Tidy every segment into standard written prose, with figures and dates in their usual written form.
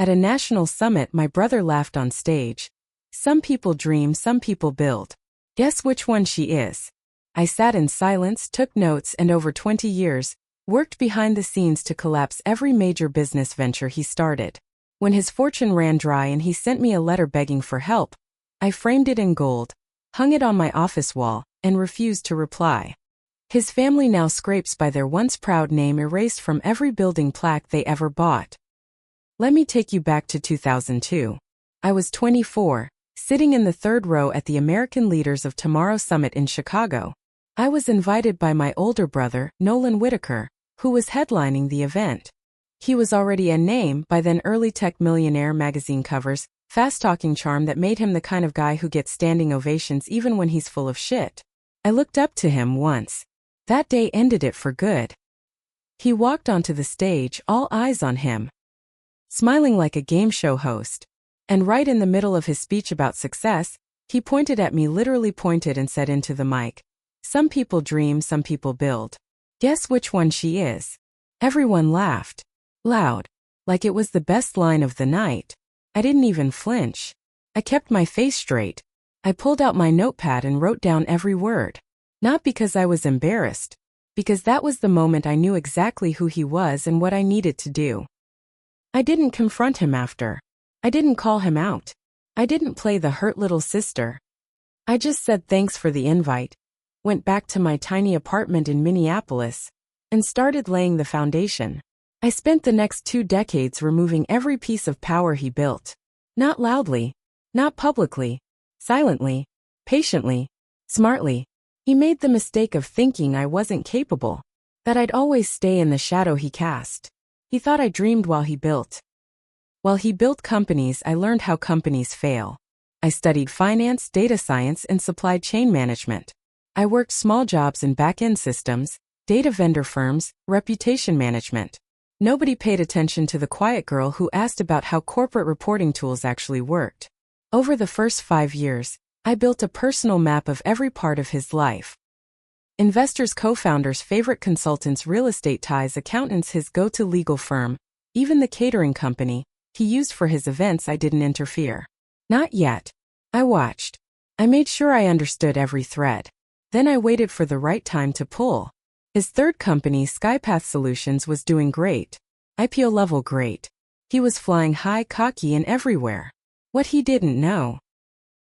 At a national summit, my brother laughed on stage. Some people dream, some people build. Guess which one she is? I sat in silence, took notes, and over 20 years, worked behind the scenes to collapse every major business venture he started. When his fortune ran dry and he sent me a letter begging for help, I framed it in gold, hung it on my office wall, and refused to reply. His family now scrapes by their once proud name erased from every building plaque they ever bought. Let me take you back to 2002. I was 24, sitting in the third row at the American Leaders of Tomorrow Summit in Chicago. I was invited by my older brother, Nolan Whitaker, who was headlining the event. He was already a name by then early tech millionaire magazine covers, fast-talking charm that made him the kind of guy who gets standing ovations even when he's full of shit. I looked up to him once. That day ended it for good. He walked onto the stage, all eyes on him, smiling like a game show host. And right in the middle of his speech about success, he pointed at me, literally pointed, and said into the mic, "Some people dream, some people build. Guess which one she is?" Everyone laughed. Loud. Like it was the best line of the night. I didn't even flinch. I kept my face straight. I pulled out my notepad and wrote down every word. Not because I was embarrassed, because that was the moment I knew exactly who he was and what I needed to do. I didn't confront him after. I didn't call him out. I didn't play the hurt little sister. I just said thanks for the invite, went back to my tiny apartment in Minneapolis, and started laying the foundation. I spent the next 2 decades removing every piece of power he built. Not loudly, not publicly, silently, patiently, smartly. He made the mistake of thinking I wasn't capable, that I'd always stay in the shadow he cast. He thought I dreamed while he built. While he built companies, I learned how companies fail. I studied finance, data science, and supply chain management. I worked small jobs in back-end systems, data vendor firms, reputation management. Nobody paid attention to the quiet girl who asked about how corporate reporting tools actually worked. Over the first 5 years, I built a personal map of every part of his life. Investors, co-founders, favorite consultants, real estate ties, accountants, his go-to legal firm, even the catering company he used for his events. I didn't interfere. Not yet. I watched. I made sure I understood every thread. Then I waited for the right time to pull. His third company, Skypath Solutions, was doing great. IPO level great. He was flying high, cocky, and everywhere. What he didn't know,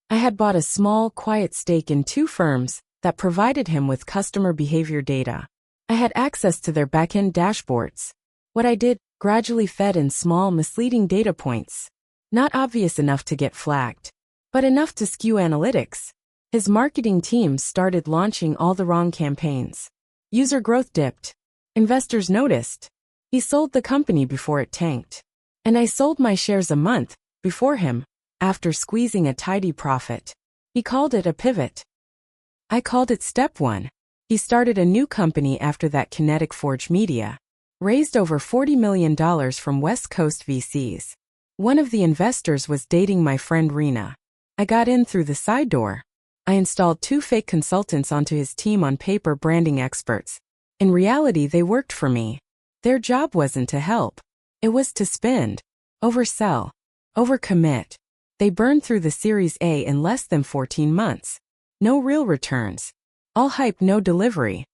I had bought a small, quiet stake in 2 firms that provided him with customer behavior data. I had access to their back-end dashboards. What I did, gradually fed in small, misleading data points. Not obvious enough to get flagged, but enough to skew analytics. His marketing teams started launching all the wrong campaigns. User growth dipped. Investors noticed. He sold the company before it tanked. And I sold my shares a month before him, after squeezing a tidy profit. He called it a pivot. I called it step 1. He started a new company after that, Kinetic Forge Media. Raised over $40 million from West Coast VCs. One of the investors was dating my friend Rena. I got in through the side door. I installed 2 fake consultants onto his team, on paper branding experts. In reality, they worked for me. Their job wasn't to help. It was to spend, oversell, overcommit. They burned through the Series A in less than 14 months. No real returns. All hype, no delivery.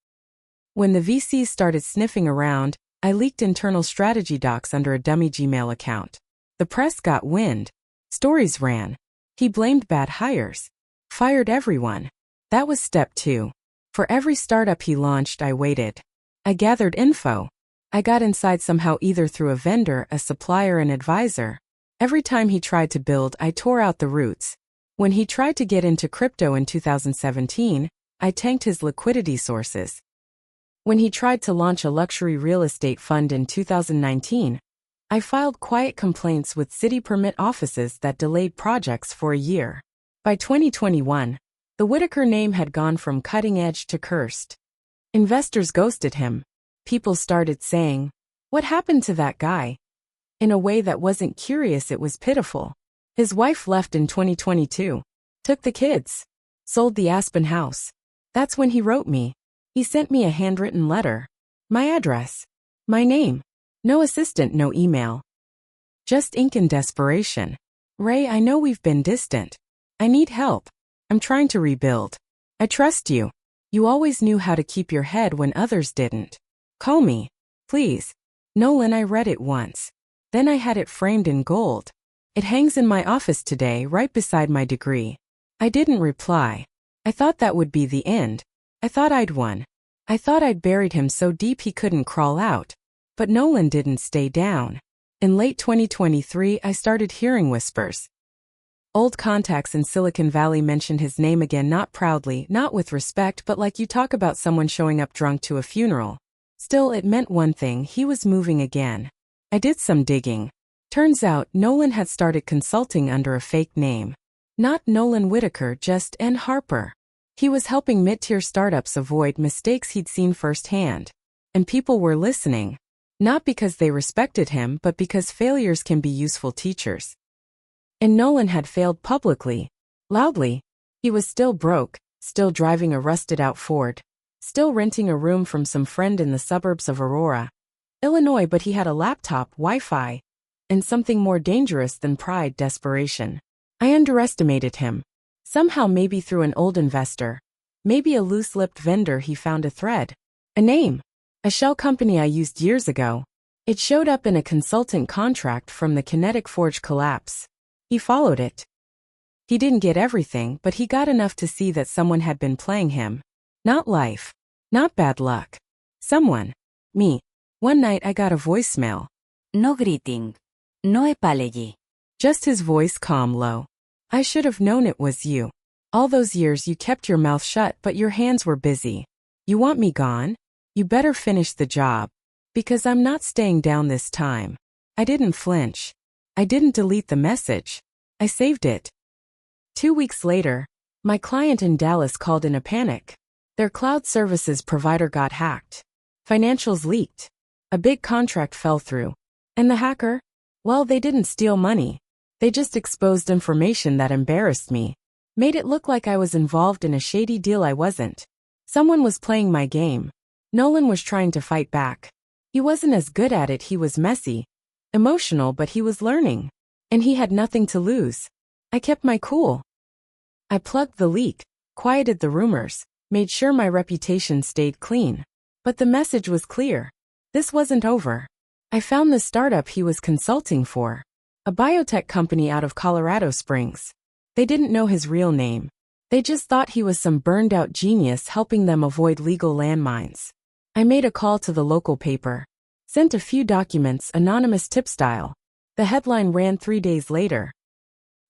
When the VCs started sniffing around, I leaked internal strategy docs under a dummy Gmail account. The press got wind. Stories ran. He blamed bad hires. Fired everyone. That was step 2. For every startup he launched, I waited. I gathered info. I got inside somehow, either through a vendor, a supplier, an advisor. Every time he tried to build, I tore out the roots. When he tried to get into crypto in 2017, I tanked his liquidity sources. When he tried to launch a luxury real estate fund in 2019, I filed quiet complaints with city permit offices that delayed projects for a year. By 2021, the Whitaker name had gone from cutting edge to cursed. Investors ghosted him. People started saying, "What happened to that guy?" In a way that wasn't curious, it was pitiful. His wife left in 2022. Took the kids. Sold the Aspen house. That's when he wrote me. He sent me a handwritten letter. My address. My name. No assistant, no email. Just ink and desperation. Ray, I know we've been distant. I need help. I'm trying to rebuild. I trust you. You always knew how to keep your head when others didn't. Call me. Please. Nolan, I read it once. Then I had it framed in gold. It hangs in my office today right beside my degree. I didn't reply. I thought that would be the end. I thought I'd won. I thought I'd buried him so deep he couldn't crawl out. But Nolan didn't stay down. In late 2023, I started hearing whispers. Old contacts in Silicon Valley mentioned his name again, not proudly, not with respect, but like you talk about someone showing up drunk to a funeral. Still, it meant one thing: he was moving again. I did some digging. Turns out, Nolan had started consulting under a fake name. Not Nolan Whitaker, just N. Harper. He was helping mid-tier startups avoid mistakes he'd seen firsthand. And people were listening. Not because they respected him, but because failures can be useful teachers. And Nolan had failed publicly, loudly. He was still broke, still driving a rusted-out Ford, still renting a room from some friend in the suburbs of Aurora, Illinois, but he had a laptop, Wi-Fi, and something more dangerous than pride: desperation. I underestimated him. Somehow, maybe through an old investor, maybe a loose-lipped vendor, he found a thread. A name. A shell company I used years ago. It showed up in a consultant contract from the Kinetic Forge collapse. He followed it. He didn't get everything, but he got enough to see that someone had been playing him. Not life. Not bad luck. Someone. Me. One night I got a voicemail. No greeting. No apology. Just his voice, calm, low. I should have known it was you. All those years you kept your mouth shut, but your hands were busy. You want me gone? You better finish the job. Because I'm not staying down this time. I didn't flinch. I didn't delete the message. I saved it. 2 weeks later, my client in Dallas called in a panic. Their cloud services provider got hacked. Financials leaked. A big contract fell through. And the hacker? Well, they didn't steal money. They just exposed information that embarrassed me. Made it look like I was involved in a shady deal I wasn't. Someone was playing my game. Nolan was trying to fight back. He wasn't as good at it. He was messy, emotional, but he was learning. And he had nothing to lose. I kept my cool. I plugged the leak, quieted the rumors, made sure my reputation stayed clean. But the message was clear. This wasn't over. I found the startup he was consulting for. A biotech company out of Colorado Springs. They didn't know his real name. They just thought he was some burned-out genius helping them avoid legal landmines. I made a call to the local paper. Sent a few documents, anonymous tip style. The headline ran 3 days later.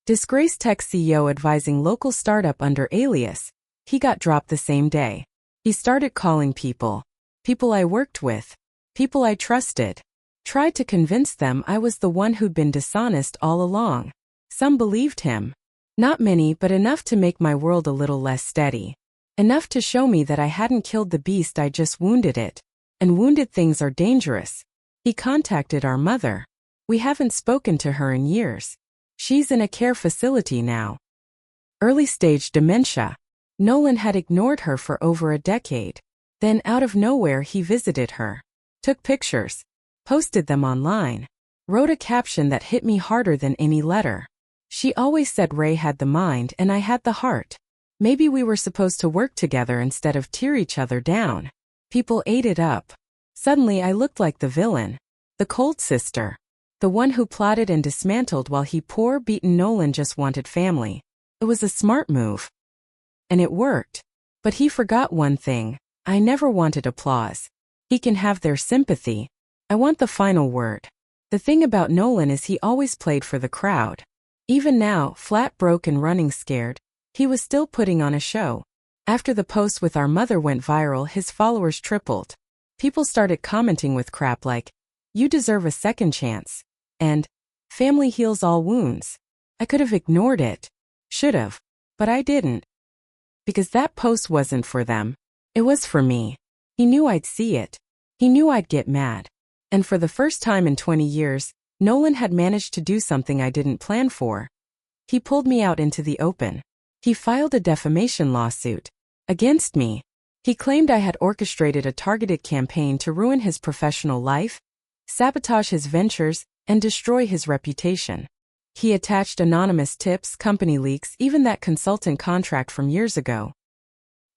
Disgraced tech CEO advising local startup under alias. He got dropped the same day. He started calling people. People I worked with. People I trusted. Tried to convince them I was the one who'd been dishonest all along. Some believed him. Not many, but enough to make my world a little less steady. Enough to show me that I hadn't killed the beast, I just wounded it. And wounded things are dangerous. He contacted our mother. We haven't spoken to her in years. She's in a care facility now. Early stage dementia. Nolan had ignored her for over a decade. Then out of nowhere he visited her. Took pictures. Posted them online. Wrote a caption that hit me harder than any letter. She always said Ray had the mind and I had the heart. Maybe we were supposed to work together instead of tear each other down. People ate it up. Suddenly I looked like the villain. The cold sister. The one who plotted and dismantled while he, poor beaten Nolan, just wanted family. It was a smart move. And it worked. But he forgot one thing. I never wanted applause. He can have their sympathy. I want the final word. The thing about Nolan is he always played for the crowd. Even now, flat broke and running scared, he was still putting on a show. After the post with our mother went viral, his followers tripled. People started commenting with crap like, "You deserve a second chance," and "Family heals all wounds." I could have ignored it. Should have. But I didn't. Because that post wasn't for them. It was for me. He knew I'd see it. He knew I'd get mad. And for the first time in 20 years, Nolan had managed to do something I didn't plan for. He pulled me out into the open. He filed a defamation lawsuit against me. He claimed I had orchestrated a targeted campaign to ruin his professional life, sabotage his ventures, and destroy his reputation. He attached anonymous tips, company leaks, even that consultant contract from years ago.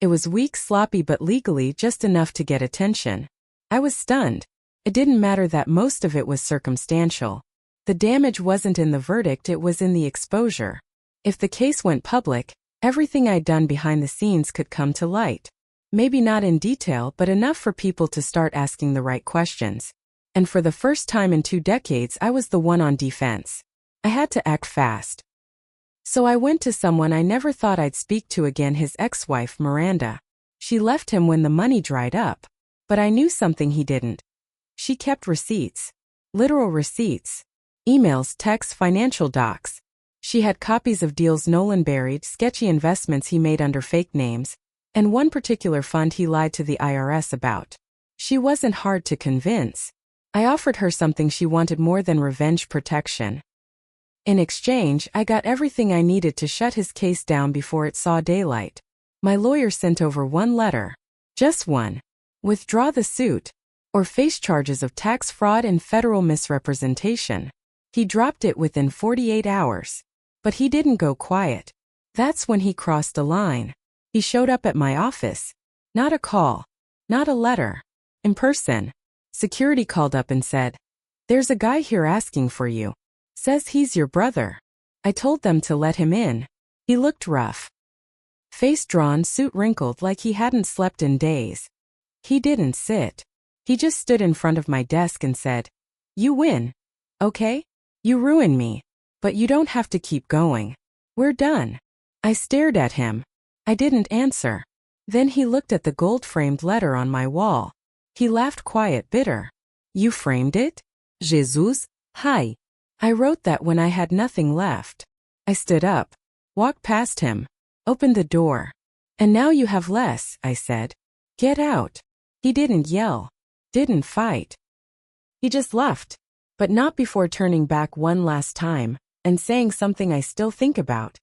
It was weak, sloppy, but legally just enough to get attention. I was stunned. It didn't matter that most of it was circumstantial. The damage wasn't in the verdict, it was in the exposure. If the case went public, everything I'd done behind the scenes could come to light. Maybe not in detail, but enough for people to start asking the right questions. And for the first time in 2 decades, I was the one on defense. I had to act fast. So I went to someone I never thought I'd speak to again, his ex-wife, Miranda. She left him when the money dried up. But I knew something he didn't. She kept receipts. Literal receipts. Emails, texts, financial docs. She had copies of deals Nolan buried, sketchy investments he made under fake names, and one particular fund he lied to the IRS about. She wasn't hard to convince. I offered her something she wanted more than revenge, protection. In exchange, I got everything I needed to shut his case down before it saw daylight. My lawyer sent over one letter. Just one. Withdraw the suit, or face charges of tax fraud and federal misrepresentation. He dropped it within 48 hours. But he didn't go quiet. That's when he crossed a line. He showed up at my office. Not a call. Not a letter. In person. Security called up and said, "There's a guy here asking for you. Says he's your brother." I told them to let him in. He looked rough. Face drawn, suit wrinkled like he hadn't slept in days. He didn't sit. He just stood in front of my desk and said, "You win. Okay? You ruin me. But you don't have to keep going. We're done." I stared at him. I didn't answer. Then he looked at the gold-framed letter on my wall. He laughed, quiet, bitter. "You framed it? Jesus, hi." I wrote that when I had nothing left. I stood up, walked past him, opened the door. "And now you have less," I said. "Get out." He didn't yell, didn't fight. He just left, but not before turning back one last time and saying something I still think about.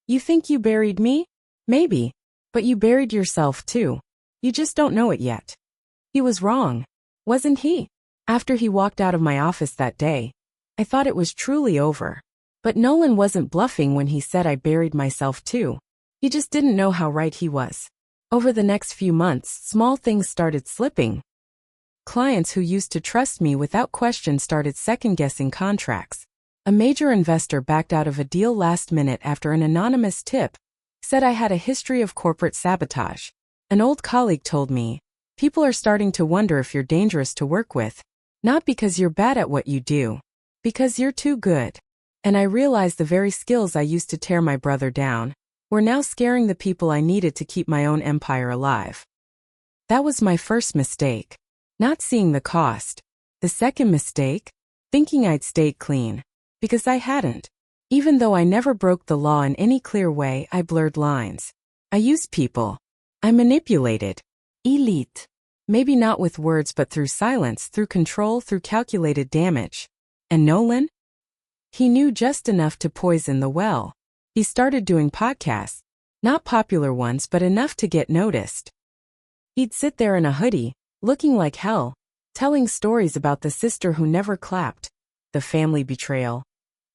"You think you buried me? Maybe. But you buried yourself too. You just don't know it yet." He was wrong, wasn't he? After he walked out of my office that day, I thought it was truly over. But Nolan wasn't bluffing when he said I buried myself too. He just didn't know how right he was. Over the next few months, small things started slipping. Clients who used to trust me without question started second-guessing contracts. A major investor backed out of a deal last minute after an anonymous tip said I had a history of corporate sabotage. An old colleague told me, "People are starting to wonder if you're dangerous to work with. Not because you're bad at what you do. Because you're too good." And I realized the very skills I used to tear my brother down were now scaring the people I needed to keep my own empire alive. That was my first mistake. Not seeing the cost. The second mistake? Thinking I'd stayed clean. Because I hadn't. Even though I never broke the law in any clear way, I blurred lines. I used people. I manipulated. Elite. Maybe not with words, but through silence, through control, through calculated damage. And Nolan? He knew just enough to poison the well. He started doing podcasts. Not popular ones, but enough to get noticed. He'd sit there in a hoodie, looking like hell, telling stories about the sister who never clapped, the family betrayal.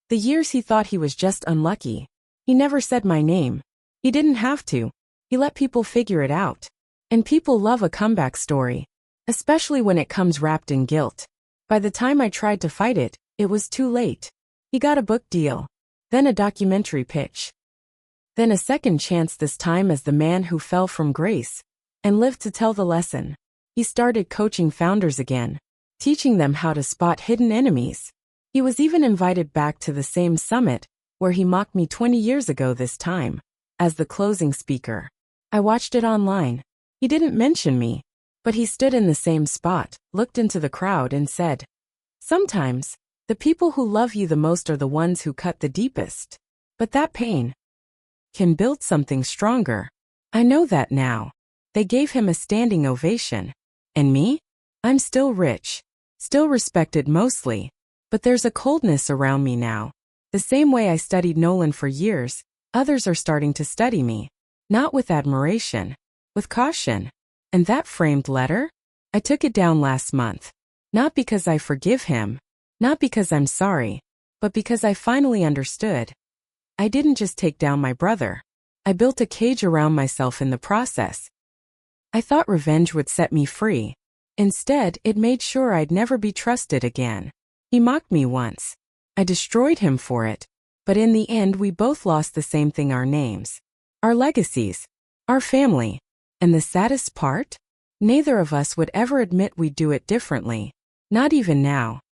The years he thought he was just unlucky. He never said my name. He didn't have to. He let people figure it out. And people love a comeback story, especially when it comes wrapped in guilt. By the time I tried to fight it, it was too late. He got a book deal, then a documentary pitch, then a second chance, this time as the man who fell from grace and lived to tell the lesson. He started coaching founders again, teaching them how to spot hidden enemies. He was even invited back to the same summit where he mocked me 20 years ago, this time as the closing speaker. I watched it online. He didn't mention me, but he stood in the same spot, looked into the crowd and said, "Sometimes, the people who love you the most are the ones who cut the deepest. But that pain can build something stronger." I know that now. They gave him a standing ovation. And me? I'm still rich. Still respected mostly. But there's a coldness around me now. The same way I studied Nolan for years, others are starting to study me. Not with admiration, with caution. And that framed letter? I took it down last month. Not because I forgive him, Not because I'm sorry, but because I finally understood. I didn't just take down my brother. I built a cage around myself in the process. I thought revenge would set me free. Instead, it made sure I'd never be trusted again. He mocked me once. I destroyed him for it. But in the end, we both lost the same thing: our names, our legacies, our family. And the saddest part? Neither of us would ever admit we'd do it differently. Not even now.